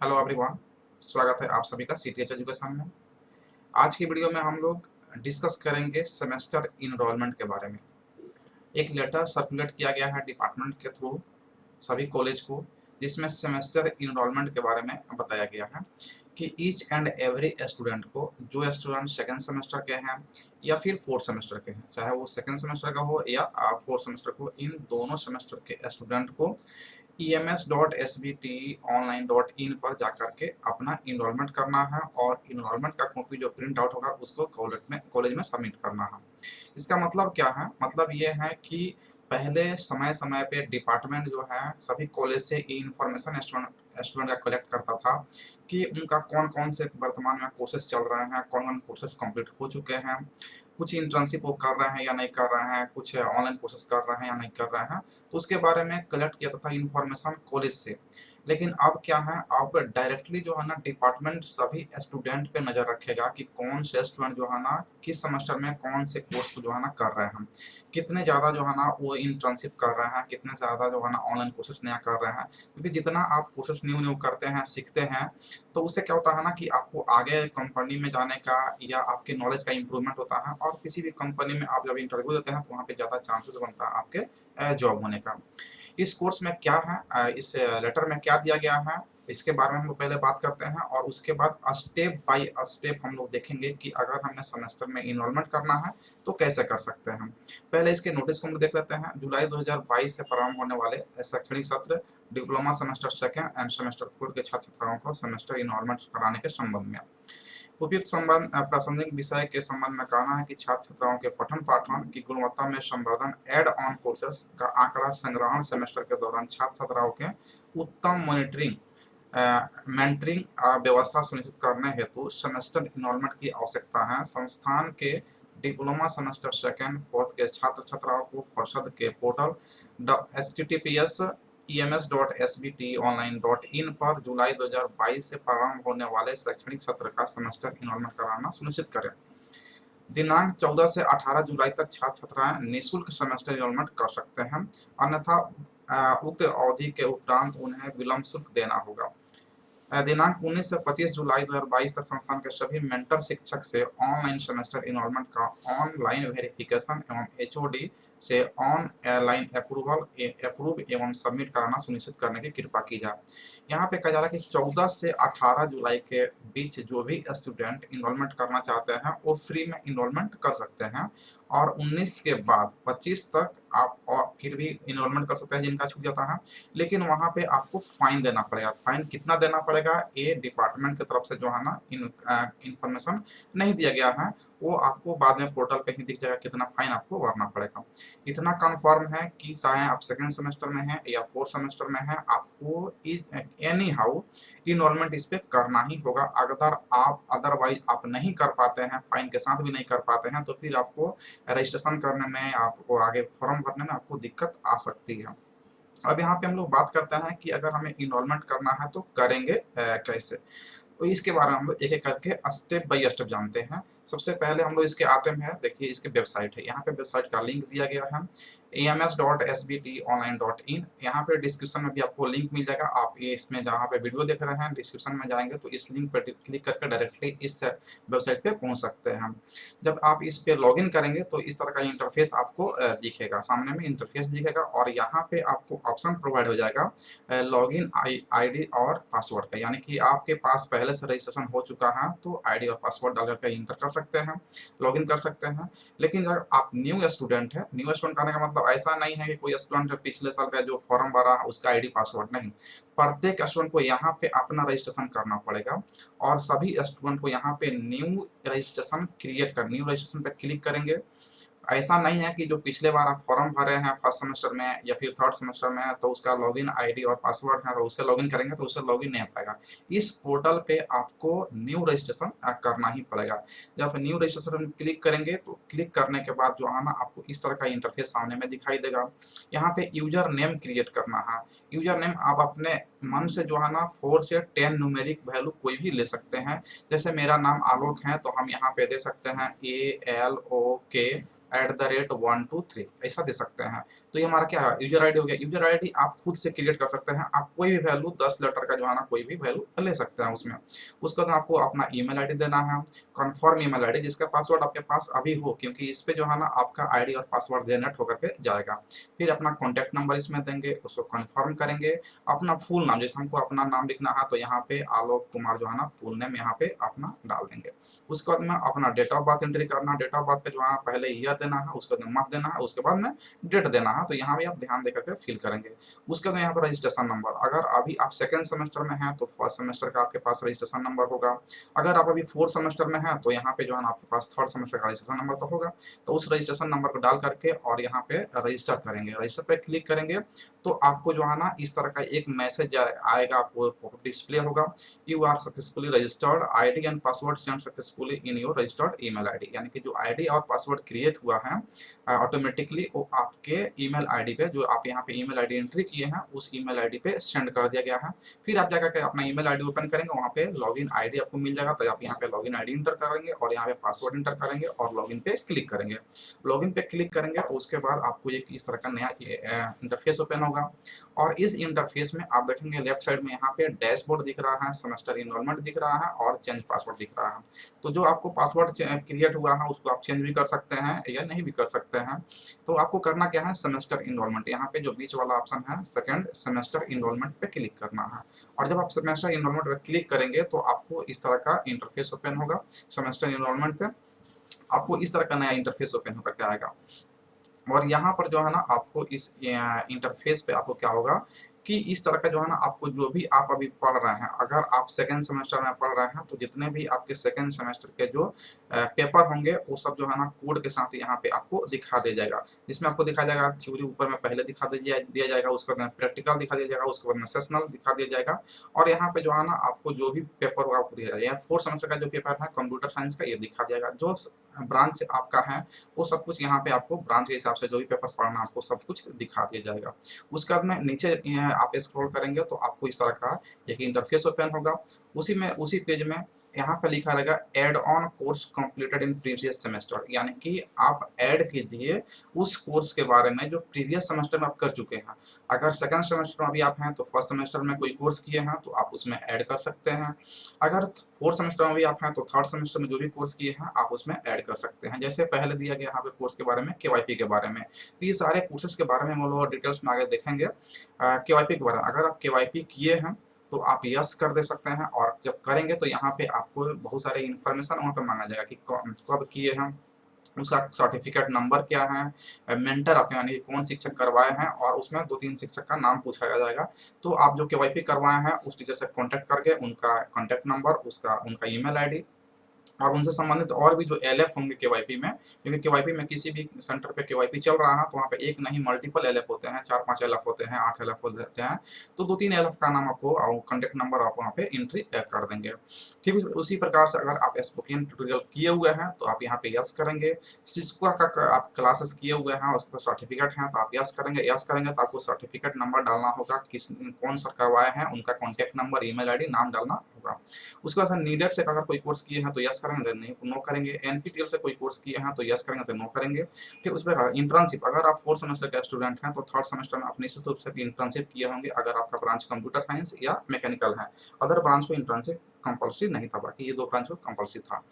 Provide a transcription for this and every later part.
Hello everyone. स्वागत है आप सभी का सीटीएच एजुकेशन में। आज की वीडियो में हम लोग डिस्कस करेंगे सेमेस्टर इनरोलमेंट के बारे में। एक लेटर सर्कुलेट किया गया है डिपार्टमेंट के थ्रू सभी कॉलेज को, जिसमें सेमेस्टर इनरोलमेंट के बारे में बताया गया है कि ईच एंड एवरी स्टूडेंट को, जो स्टूडेंट सेकेंड सेमेस्टर के हैं या फिर फोर्थ सेमेस्टर के हैं, चाहे वो सेकेंड सेमेस्टर का हो या फोर्थ सेमेस्टर को, इन दोनों सेमेस्टर के स्टूडेंट को ems.sbt.online.in पर जाकर के अपना इनरोलमेंट करना है और इनरोलमेंट का कॉपी जो प्रिंट आउट होगा उसको कॉलेज में सबमिट करना है। इसका मतलब क्या है? मतलब ये है कि पहले समय समय पे डिपार्टमेंट जो है सभी कॉलेज से ये इंफॉर्मेशन स्टूडेंट का कलेक्ट करता था कि उनका कौन कौन से वर्तमान में कोर्सेज चल रहे हैं, कौन कौन कोर्सेज कंप्लीट हो चुके हैं, कुछ इंटर्नशिप वो कर रहे हैं या नहीं कर रहे हैं, कुछ ऑनलाइन कोर्सेज कर रहे हैं या नहीं कर रहे हैं, तो उसके बारे में कलेक्ट किया था इंफॉर्मेशन कॉलेज से। लेकिन अब क्या है, अब डायरेक्टली जो है ना डिपार्टमेंट सभी स्टूडेंट पे नज़र रखेगा कि कौन से स्टूडेंट जो है ना किस सेमेस्टर में कौन से कोर्स को जो है ना कर रहे हैं, कितने ज़्यादा जो है ना वो इंटर्नशिप कर रहे हैं, कितने ज़्यादा जो है ना ऑनलाइन कोर्सेज नया कर रहे हैं। क्योंकि जितना आप कोर्सेज न्यू न्यू करते हैं, सीखते हैं, तो उससे क्या होता है ना कि आपको आगे कंपनी में जाने का या आपके नॉलेज का इम्प्रूवमेंट होता है, और किसी भी कंपनी में आप जब इंटरव्यू देते हैं तो वहाँ पे ज़्यादा चांसेस बनता है आपके जॉब होने का। इस कोर्स में क्या है, इस लेटर में क्या दिया गया है, इसके बारे में हम लोग पहले बात करते हैं और उसके बाद स्टेप बाय स्टेप हम लोग देखेंगे कि अगर हमें सेमेस्टर में इनरोलमेंट करना है तो कैसे कर सकते हैं। पहले इसके नोटिस को हम लोग देख लेते हैं। जुलाई 2022 से प्रारंभ होने वाले शैक्षणिक सत्र diploma semester second end semester four के छात्र छात्राओं को सेमेस्टर इनरोलमेंट कराने के संबंध में उपयुक्त संबंध प्रासंगिक विषय के संबंध में कहना है कि छात्र छात्राओं के पठन पाठन की गुणवत्ता में संवर्धन, एड ऑन कोर्सेज का आंकड़ा संग्रहण, सेमेस्टर के दौरान छात्र छात्राओं के उत्तम मॉनिटरिंग मेंटरिंग व्यवस्था सुनिश्चित करने हेतु सेमेस्टर इनरोलमेंट की आवश्यकता है। संस्थान के डिप्लोमा सेमेस्टर सेकेंड फोर्थ के छात्र छात्राओं को परिषद के पोर्टल https ems.sbt.online.in पर जुलाई 2022 से प्रारंभ होने वाले शैक्षणिक सत्र का सेमेस्टर इनरोलमेंट कराना सुनिश्चित करें। दिनांक 14 से 18 जुलाई तक छात्र छात्राएं निःशुल्क सेमेस्टर इनरोलमेंट कर सकते हैं, अन्यथा उक्त अवधि के उपरांत उन्हें विलंब शुल्क देना होगा। दिनांक 19 से 25 जुलाई 2022 तक संस्थान के सभी मेंटर शिक्षक से ऑनलाइन सेमेस्टर इनरोलमेंट का ऑनलाइन वेरिफिकेशन एवं एचओडी से ऑनलाइन अप्रूव एवं सबमिट कराना सुनिश्चित करने की कृपा की जाए। यहाँ पे कहा जा रहा है कि 14 से 18 जुलाई के बीच जो भी स्टूडेंट इनरोलमेंट करना चाहते हैं वो फ्री में इनरोलमेंट कर सकते हैं, और 19 के बाद 25 तक आप और फिर भी इनरोलमेंट कर सकते हैं जिनका छूट जाता है। लेकिन वहाँ पे आपको फाइन देना पड़ेगा। फाइन कितना देना पड़ेगा, ये डिपार्टमेंट की तरफ से जो है ना इंफॉर्मेशन नहीं दिया गया है, वो आपको बाद में पोर्टल पे ही दिख जाएगा कितना फाइन आपको भरना पड़ेगा। इतना कंफर्म है कि चाहे आप सेकेंड सेमेस्टर में हैं या फोर्थ सेमेस्टर में हैं, आपको एनी हाउ इनरोलमेंट इस पे करना ही होगा। अगर आप अदरवाइज आप नहीं कर पाते हैं, फाइन के साथ भी नहीं कर पाते हैं, तो फिर आपको रजिस्ट्रेशन करने में, आपको आगे फॉर्म भरने में आपको दिक्कत आ सकती है। अब यहाँ पे हम लोग बात करते हैं कि अगर हमें इनरोलमेंट करना है तो करेंगे कैसे। तो इसके बारे में हम लोग एक एक करके स्टेप बाय स्टेप जानते हैं। सबसे पहले हम लोग इसके आते हैं, देखिए इसके वेबसाइट है, यहाँ पे वेबसाइट का लिंक दिया गया है ems.sbt.online.in। यहाँ पे डिस्क्रिप्शन में भी आपको लिंक मिल जाएगा। आप ये इसमें जहाँ पे वीडियो देख रहे हैं डिस्क्रिप्शन में जाएंगे तो इस लिंक पर क्लिक करके डायरेक्टली इस वेबसाइट पे पहुँच सकते हैं। जब आप इस पे लॉगिन करेंगे तो इस तरह का इंटरफेस आपको दिखेगा, सामने में इंटरफेस दिखेगा, और यहाँ पे आपको ऑप्शन प्रोवाइड हो जाएगा लॉगिन आईडी और पासवर्ड का। यानी कि आपके पास पहले से रजिस्ट्रेशन हो चुका है तो आईडी और पासवर्ड डाल करके इंटर कर सकते हैं, लॉगिन कर सकते हैं। लेकिन अगर आप न्यू स्टूडेंट है, न्यू स्टूडेंट करने का मतलब ऐसा नहीं है कि कोई स्टूडेंट पिछले साल का जो फॉर्म भरा है उसका आईडी पासवर्ड नहीं। प्रत्येक स्टूडेंट को यहाँ पे अपना रजिस्ट्रेशन करना पड़ेगा, और सभी स्टूडेंट को यहाँ पे न्यू रजिस्ट्रेशन क्रिएट कर, न्यू रजिस्ट्रेशन पे क्लिक करेंगे। ऐसा नहीं है कि जो पिछले बार आप फॉर्म भरे हैं फर्स्ट सेमेस्टर में या फिर थर्ड सेमेस्टर में तो उसका लॉगिन आईडी और पासवर्ड है तो उससे लॉगिन करेंगे तो उससे लॉगिन नहीं हो पाएगा। इस पोर्टल पे आपको न्यू रजिस्ट्रेशन करना ही पड़ेगा। जब न्यू रजिस्ट्रेशन क्लिक करेंगे तो क्लिक करने के बाद जो है ना आपको इस तरह का इंटरफेस सामने में दिखाई देगा। यहाँ पे यूजर नेम क्रिएट करना है। यूजर नेम आप अपने मन से जो है ना 4 से 10 न्यूमेरिक वैल्यू कोई भी ले सकते हैं। जैसे मेरा नाम आलोक है तो हम यहाँ पे दे सकते हैं ALOK @123 ऐसा दे सकते हैं। तो ये हमारा क्या है, यूजर आईडी हो गया। यूजर आईडी आप खुद से क्रिएट कर सकते हैं, आप कोई भी वैल्यू 10 लेटर का जो है ना कोई भी वैल्यू ले सकते हैं उसमें। उसके बाद आपको अपना ईमेल आईडी देना है, कन्फर्म ईमेल आईडी जिसका पासवर्ड आपके पास अभी हो, क्योंकि इस पे जो है ना आपका आईडी और पासवर्ड जनरेट होकर के जाएगा। फिर अपना कॉन्टैक्ट नंबर इसमें देंगे, उसको कन्फर्म करेंगे। अपना फुल नाम, जैसे हमको अपना नाम लिखना है तो यहाँ पे आलोक कुमार जो है ना फुल नेम यहाँ पे अपना डाल देंगे। उसके बाद में अपना डेट ऑफ बर्थ एंट्री करना, डेट ऑफ बर्थ का जो है पहले ईयर देना है, उसके बाद मंथ देना है, उसके बाद में डेट देना है, तो यहाँ भी आप ध्यान देकर के फिल करेंगे। उसके बाद यहाँ पर रजिस्ट्रेशन नंबर, अगर अभी आप सेकंड सेमेस्टर में हैं तो फर्स्ट सेमेस्टर का आपके पास रजिस्ट्रेशन नंबर होगा। अगर आप अभी फोर्थ सेमेस्टर में हैं तो यहाँ पे जो है ना आपके पास थर्ड सेमेस्टर का रजिस्ट्रेशन नंबर तो होगा। तो उस रजिस्ट्रेशन नंबर को डाल करके और यहाँ पे रजिस्टर करेंगे, रजिस्टर पे क्लिक करेंगे तो आपको जो है ना इस तरह का एक मैसेज आएगा, आपको डिस्प्ले होगा, you are successfully registered, ID and password send successfully in your registered email ID. यानी कि जो आईडी और पासवर्ड क्रिएट हुआ है ऑटोमेटिकली वो आपके ईमेल आईडी पे, जो आप यहाँ पे ईमेल आईडी एंट्री किए हैं उस ईमेल आईडी पे सेंड कर दिया गया है। फिर आप जाकर के अपना ईमेल आईडी ओपन करेंगे, वहाँ पे लॉगिन आईडी आपको मिल जाएगा, तो आप यहाँ पे लॉगिन आईडी इंटर करेंगे और यहाँ पे पासवर्ड इंटर करेंगे और लॉगिन पे क्लिक करेंगे। लॉगिन पे क्लिक करेंगे तो उसके बाद आपको एक इस तरह का नया इंटरफेस ओपन होगा और इस इंटरफेस में आप देखेंगे लेफ्ट साइड में यहाँ पे डैशबोर्ड दिख रहा है, सेमेस्टर इनरोलमेंट दिख रहा है और चेंज पासवर्ड दिख रहा है। तो जो आपको पासवर्ड क्रिएट हुआ है उसको आप चेंज भी कर सकते हैं या नहीं भी कर सकते हैं। तो आपको करना क्या है, सेमेस्टर इनरोलमेंट, यहाँ पे जो बीच वाला ऑप्शन है सेकंड सेमेस्टर इनरोलमेंट पे क्लिक करना है। और जब आप सेमेस्टर इनरोलमेंट पे क्लिक करेंगे तो आपको इस तरह का इंटरफेस ओपन होगा। सेमेस्टर इनरोलमेंट पे आपको इस तरह का नया इंटरफेस ओपन होकर के आएगा। और यहाँ पर जो है ना आपको इस इंटरफेस पे आपको क्या होगा कि इस तरह का जो है ना आपको जो भी आप अभी पढ़ रहे हैं, अगर आप सेकंड सेमेस्टर में पढ़ रहे हैं तो जितने भी आपके सेकंड सेमेस्टर के जो पेपर होंगे वो सब जो है ना कोड के साथ यहाँ पे आपको दिखा दिया जाएगा। जिसमें आपको दिखाया जाएगा थ्योरी ऊपर में पहले दिखा दिया जाएगा, उसके बाद में प्रैक्टिकल दिखा दिया जाएगा, उसके बाद में सेशनल दिखा दिया जाएगा। और यहाँ पे जो है ना आपको जो भी पेपर होगा आपको दिया जाएगा। फोर्थ सेमेस्टर का जो पेपर है कंप्यूटर साइंस का ये दिखा दिया जाएगा। जो ब्रांच आपका है वो सब कुछ यहाँ पे आपको ब्रांच के हिसाब से जो भी पेपर पढ़ना आपको सब कुछ दिखा दिया जाएगा। उसके बाद में नीचे आप स्क्रॉल करेंगे तो आपको इस तरह का एक इंटरफेस ओपन होगा। उसी पेज में यहाँ पे लिखा रहेगा add on course completed in previous semester, यानी कि आप ऐड कीजिए उस कोर्स के बारे में जो प्रीवियस सेमेस्टर में आप कर चुके हैं। अगर सेकंड सेमेस्टर में अभी आप हैं तो फर्स्ट सेमेस्टर में कोई कोर्स किए हैं तो आप उसमें ऐड कर सकते हैं। अगर फोर्थ सेमेस्टर में भी आप हैं तो थर्ड सेमेस्टर में जो भी कोर्स किए हैं आप उसमें ऐड कर सकते हैं। जैसे पहले दिया गया यहाँ पे कोर्स के बारे में केवाईपी के बारे में, तो ये सारे कोर्सेज के बारे में हम लोग डिटेल्स में आगे देखेंगे। केवाईपी के बारे में अगर आप केवाईपी किए हैं तो आप यस कर दे सकते हैं, और जब करेंगे तो यहाँ पे आपको बहुत सारे इन्फॉर्मेशन वहाँ पे मांगा जाएगा कि कब किए हैं, उसका सर्टिफिकेट नंबर क्या है, मेंटर आपके यानी कौन शिक्षक करवाए हैं, और उसमें 2-3 शिक्षक का नाम पूछा जाएगा। तो आप जो केवाईपी करवाए हैं उस टीचर से कांटेक्ट करके उनका कांटेक्ट नंबर, उनका ईमेल आईडी और उनसे संबंधित और भी जो एलएफ होंगे केवाईपी में, क्योंकि केवाईपी में किसी भी सेंटर पे केवाईपी चल रहा है तो वहाँ पे एक नहीं मल्टीपल एलएफ होते हैं, 4-5 एलएफ होते हैं, 8 एलएफ होते हैं। तो 2-3 एलएफ का नाम आपको और कॉन्टेक्ट नंबर आप वहाँ पे एंट्री कर देंगे। ठीक, उसी प्रकार से अगर आप स्पोकन ट्यूटोरियल किए हुए हैं तो आप यहाँ पे यस करेंगे। सिस्को का आप क्लासेस किए हुए हैं उसका सर्टिफिकेट है तो आप यस करेंगे। यस करेंगे तो आपको सर्टिफिकेट नंबर डालना होगा, कौन सर करवाए हैं, उनका कॉन्टेक्ट नंबर, ईमेल आईडी, नाम डालना होगा। उसके बाद नीडेड से अगर कोई कोर्स किए हैं तो यस करेंगे, नहीं नो करेंगे। एनपीटीएल से कोई कोर्स किए हैं तो यस करेंगे तो नो करेंगे। ठीक, उस पर इंटर्नशिप, अगर आप फोर्थ सेमेस्टर का स्टूडेंट हैं तो थर्ड सेमेस्टर में आप निश्चित रूप से इंटर्नशिप किए होंगे अगर आपका ब्रांच कंप्यूटर साइंस या मैकेनिकल है। अदर ब्रांच को इंटर्नशिप कंपल्सरी नहीं था, बाकी ये 2 ब्रांच को कंपल्सरी था।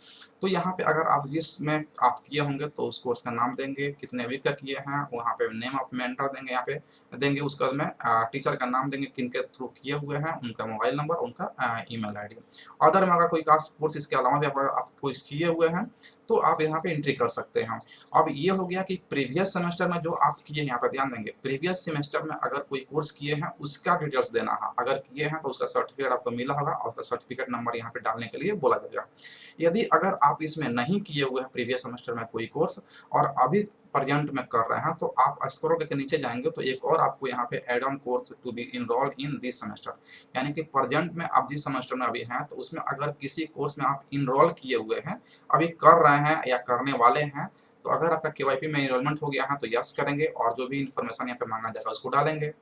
तो यहाँ पे अगर आप जिसमें आप किए होंगे तो उस कोर्स का नाम देंगे, कितने वीक का किए हैं, वहाँ पे नेम ऑफ मेंटर देंगे, यहाँ पे देंगे। उसके बाद में टीचर का नाम देंगे, किनके थ्रू किए हुए हैं, उनका मोबाइल नंबर, उनका ईमेल आईडी। अदर में अगर कोई कोर्स इसके अलावा भी अगर आप कोई किए हुए हैं तो आप यहाँ पे एंट्री कर सकते हैं। अब ये हो गया कि प्रीवियस सेमेस्टर में जो आप किए हैं, यहाँ पर ध्यान देंगे, प्रीवियस सेमेस्टर में अगर कोई कोर्स किए हैं उसका डिटेल्स देना है। अगर किए हैं तो उसका सर्टिफिकेट आपको मिला होगा और उसका सर्टिफिकेट नंबर यहाँ पे डालने के लिए बोला जाएगा। यदि अगर आप इसमें नहीं किए हुए हैं प्रीवियस सेमेस्टर में कोई कोर्स और अभी प्रेजेंट में कर रहे हैं तो आप स्क्रॉल करके नीचे जाएंगे तो एक और आपको यहाँ पे add on course to be enrolled in this semester, यानी कि प्रेजेंट में आप जिस सेमेस्टर में अभी हैं तो उसमें अगर किसी कोर्स में आप इनरोल किए हुए हैं, अभी कर रहे हैं या करने वाले हैं, तो अगर आपका केवाईपी में इनरोलमेंट हो गया है तो यस करेंगे और जो भी इन्फॉर्मेशन यहाँ पे मांगा जाएगा उसको डालेंगे।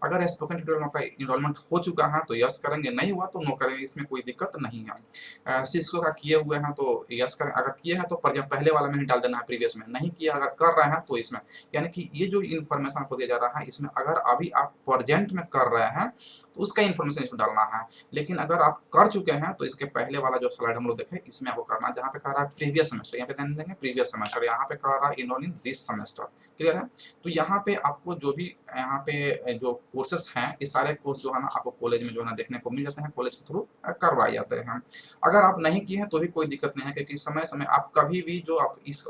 अगर स्पोकन ट्यूटोरियल में आपका इनरोलमेंट हो चुका है तो यस करेंगे, नहीं हुआ तो नो करेंगे, इसमें कोई दिक्कत नहीं है। सिस्को का किए हुए हैं तो यस करें, अगर किए हैं तो पहले वाला में ही डाल देना है, प्रीवियस में नहीं किया, अगर कर रहे हैं तो इसमें, यानी कि ये जो इन्फॉर्मेशन आपको दिया जा रहा है इसमें अगर अभी आप प्रेजेंट में कर रहे हैं तो उसका इन्फॉर्मेशन इसमें डालना है। लेकिन अगर आप कर चुके हैं तो इसके पहले वाला जो स्लाइड हम लोग देखे इसमें आपको करना है, जहाँ पे कह रहा है प्रीवियस सेमेस्टर, यहाँ पे ध्यान देंगे प्रीवियस सेमेस्टर, यहाँ पे कह रहा है enrol in this semester. Clear है? तो यहाँ पे आपको जो भी यहाँ पे जो कोर्सेस हैं, ये सारे कोर्स जो है ना आपको कॉलेज में जो है ना देखने को मिल जाते हैं, कॉलेज के थ्रू करवाए जाते हैं। अगर आप नहीं किए हैं तो भी कोई दिक्कत नहीं है, क्योंकि समय समय आप कभी भी जो आप इस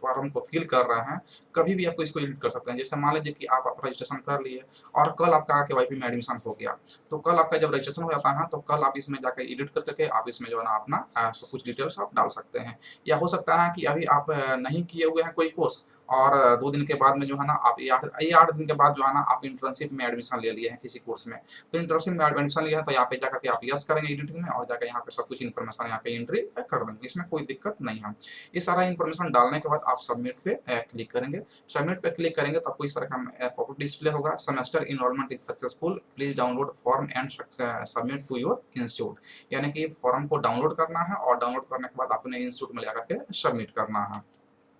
फॉर्म को फिल कर रहे हैं कभी भी आपको इसको एडिट कर सकते हैं। जैसे मान लीजिए कि आप रजिस्ट्रेशन कर लिए और कल आपका केवाईपी में एडमिशन हो गया, तो कल आपका जब रजिस्ट्रेशन हो जाता है तो कल आप इसमें जाकर एडिट कर करके आप इसमें जो है ना अपना कुछ डिटेल्स आप डाल सकते हैं। या हो सकता है कि अभी आप नहीं किए हुए हैं कोई कोर्स और 2 दिन के बाद में जो है ना आप ये 8 दिन के बाद जो है ना आप इंटर्नशिप में एडमिशन ले लिए हैं किसी कोर्स में, तो इंटर्नशिप में एडमिशन लिया है तो यहाँ पे जाकर के आप यस करेंगे एडिटिंग में और जाकर यहाँ पे सब कुछ इन्फॉर्मेशन यहाँ पे एंट्री कर देंगे, इसमें कोई दिक्कत नहीं है। ये सारा इन्फॉर्मेशन डालने के बाद आप सबमिट पे क्लिक करेंगे। सबमिट पे क्लिक करेंगे तो आपको इस तरह का पॉपअप डिस्प्ले होगा, semester enrolment is successful, please download form and submit to your institute, यानी कि फॉर्म को डाउनलोड करना है और डाउनलोड करने के बाद अपने इंस्टीट्यूट में जाकर के सबमिट करना है।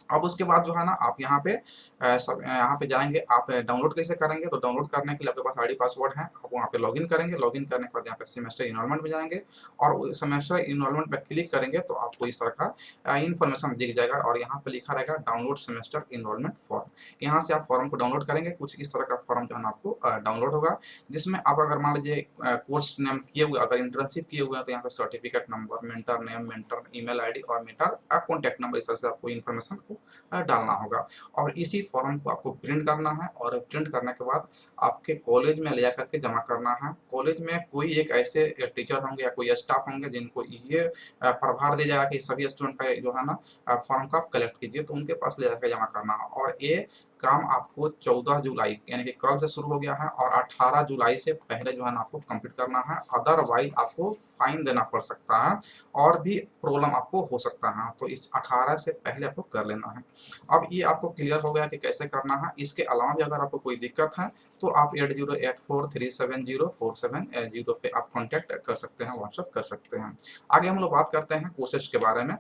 अब उसके बाद जो है ना आप यहाँ पे यहाँ पे जाएंगे, आप डाउनलोड कैसे करेंगे, तो डाउनलोड करने के लिए आपके पास आईडी पासवर्ड है, आप वहाँ पे लॉगिन करेंगे, लॉगिन करने के बाद यहाँ पे सेमेस्टर इनरोलमेंट में जाएंगे और सेमेस्टर इनरोलमेंट पे क्लिक करेंगे तो आपको इस तरह का इन्फॉर्मेशन दिख जाएगा और यहाँ पे लिखा रहेगा डाउनलोड सेमेस्टर इनरोलमेंट फॉर्म। यहाँ से आप फॉर्म को डाउनलोड करेंगे, कुछ इस तरह का फॉर्म जो है ना आपको डाउनलोड होगा, जिसमें आप अगर मान लीजिए कोर्स नेम किए हुए, अगर इंटर्नशिप किए हुए हैं तो यहाँ पे certificate number, mentor name, mentor email ID और मेंटर कॉन्टैक्ट नंबर, इस तरह से आपको इन्फॉर्मेशन को डालना होगा और इसी फॉर्म को आपको प्रिंट करना है और प्रिंट करने के बाद आपके कॉलेज में ले जा करके जमा करना है। कॉलेज में कोई एक ऐसे टीचर होंगे या कोई स्टाफ होंगे जिनको ये प्रभार दिया जाएगा कि सभी स्टूडेंट का जो है ना फॉर्म का आप कलेक्ट कीजिए, तो उनके पास ले जाकर जमा करना है और ये काम आपको 14 जुलाई यानी कि कल से शुरू हो गया है और 18 जुलाई से पहले जो है ना आपको कंप्लीट करना है, अदरवाइज आपको फाइन देना पड़ सकता है और भी प्रॉब्लम आपको हो सकता है, तो इस 18 से पहले आपको कर लेना है। अब ये आपको क्लियर हो गया कि कैसे करना है। इसके अलावा भी अगर आपको कोई दिक्कत है तो आप 8084370470 पे आप कॉन्टैक्ट कर सकते हैं, व्हाट्सअप कर सकते हैं। आगे हम लोग बात करते हैं कोर्सेज के बारे में।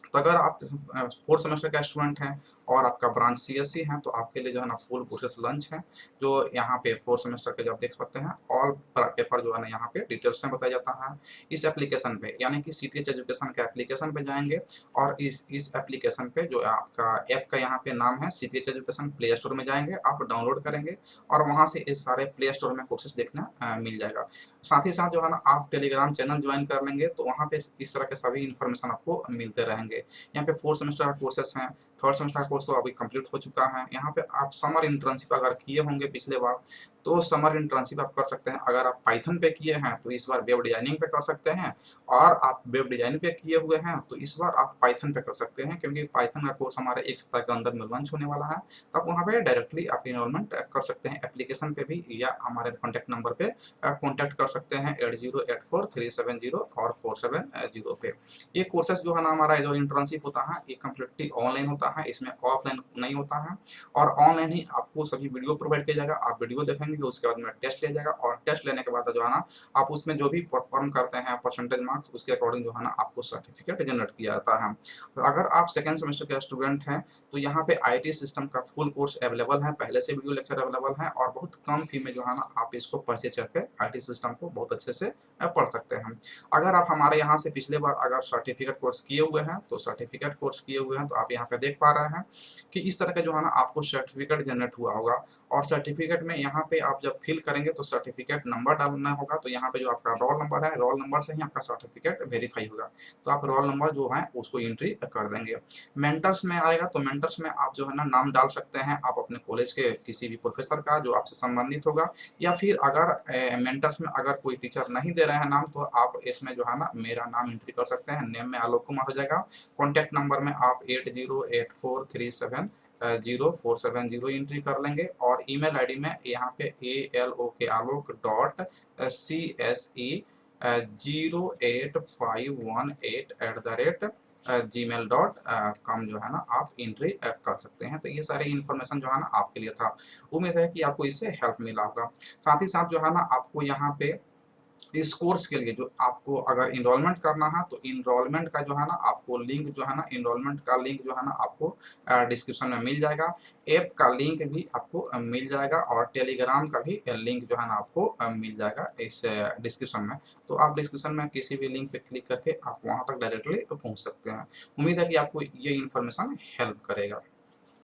तो अगर आप 4th सेमेस्टर का स्टूडेंट हैं और आपका ब्रांच सीएससी है तो आपके लिए जो है ना फुल कोर्सेस लंच है, जो यहाँ पे 4th सेमेस्टर के जो आप देख सकते हैं ऑल पेपर जो है ना यहाँ पे डिटेल्स में बताया जाता है। इस एप्लीकेशन पे यानी कि सीटीएच एजुकेशन के एप्लीकेशन पे जाएंगे और इस एप्लीकेशन पे जो आपका ऐप का यहाँ पे नाम है सीटीएच एजुकेशन, प्ले स्टोर में जाएंगे, आप डाउनलोड करेंगे और वहाँ से इस सारे प्ले स्टोर में कोर्सेस देखना मिल जाएगा। साथ ही साथ जो है ना आप टेलीग्राम चैनल ज्वाइन कर लेंगे तो वहाँ पे इस तरह के सभी इन्फॉर्मेशन आपको मिलते रहेंगे। यहाँ पे 4th सेमेस्टर का कोर्सेस हैं, 3rd सेमेस्टर का कोर्स तो अभी कंप्लीट हो चुका है। यहाँ पे आप समर इंटर्नशिप अगर किए होंगे पिछले बार तो समर इंटर्नशिप आप कर सकते हैं। अगर आप पाइथन पे किए हैं तो इस बार वेब डिजाइनिंग पे कर सकते हैं और आप वेब डिजाइनिंग पे किए हुए हैं तो इस बार आप पाइथन पे कर सकते हैं, क्योंकि पाइथन का कोर्स हमारे 1 सप्ताह के अंदर में लॉन्च होने वाला है। तो आप वहाँ पे डायरेक्टली आप इनरोलमेंट कर सकते हैं एप्लीकेशन पे भी या हमारे कॉन्टैक्ट नंबर पे कॉन्टैक्ट कर सकते हैं 8084370470 और 470 पे। ये कोर्सेस जो है ना हमारा जो इंटर्नशिप होता है ये कम्प्लीटली ऑनलाइन होता है, इसमें ऑफलाइन नहीं होता है और ऑनलाइन ही आपको सभी वीडियो प्रोवाइड किया जाएगा, आप वीडियो देखेंगे उसके बाद में टेस्ट लिया जाएगा और टेस्ट लेने के बाद जो है ना आप उसमें जो भी परफॉर्म करते हैं परसेंटेज मार्क्स उसके अकॉर्डिंग जो है ना आपको सर्टिफिकेट जनरेट किया जाता है। तो अगर आप 2nd सेमेस्टर के स्टूडेंट हैं तो यहाँ पे आईटी सिस्टम का फुल कोर्स अवेलेबल है, पहले से वीडियो लेक्चर अवेलेबल है और बहुत कम फी में जो है ना आप इसको परचेज करके आईटी सिस्टम को बहुत अच्छे से पढ़ सकते हैं। अगर आप हमारे यहाँ से पिछले बार अगर सर्टिफिकेट कोर्स किए हुए हैं तो सर्टिफिकेट कोर्स किए हुए हैं तो आप यहाँ पे देख पा रहे हैं कि इस तरह का जो है ना आपको सर्टिफिकेट जनरेट हुआ होगा और सर्टिफिकेट में यहाँ पे आप जब फिल करेंगे तो सर्टिफिकेट नंबर डालना होगा, तो यहाँ पे जो आपका रोल नंबर है, रोल नंबर से ही आपका सर्टिफिकेट वेरीफाई होगा, तो आप रोल नंबर जो है उसको एंट्री कर देंगे। मेंटर्स में आएगा तो मेंटर्स में आप जो है ना नाम डाल सकते हैं, आप अपने कॉलेज के किसी भी प्रोफेसर का जो आपसे संबंधित होगा, या फिर अगर मेंटर्स में अगर कोई टीचर नहीं दे रहे हैं नाम तो आप इसमें जो है ना मेरा नाम एंट्री कर सकते हैं। नेम में आलोक कुमार हो जाएगा, कॉन्टैक्ट नंबर में आप 8084370470 एंट्री कर लेंगे और ईमेल आईडी में यहाँ पे alok.CSE 08518 gmail.com जो है ना आप एंट्री कर सकते हैं। तो ये सारे इन्फॉर्मेशन जो है ना आपके लिए था। उम्मीद है कि आपको इससे हेल्प मिला होगा। साथ ही साथ जो है ना आपको यहाँ पे इस कोर्स के लिए जो आपको अगर इनरोलमेंट करना है तो इनरोलमेंट का जो है ना आपको लिंक जो है ना इनरोलमेंट का लिंक जो है ना आपको डिस्क्रिप्शन में मिल जाएगा। ऐप का लिंक भी आपको मिल जाएगा और टेलीग्राम का भी लिंक जो है ना आपको मिल जाएगा इस डिस्क्रिप्शन में। तो आप डिस्क्रिप्शन में किसी भी लिंक पे क्लिक करके आप वहाँ तक डायरेक्टली पहुँच सकते हैं। उम्मीद है कि आपको ये इन्फॉर्मेशन हेल्प करेगा।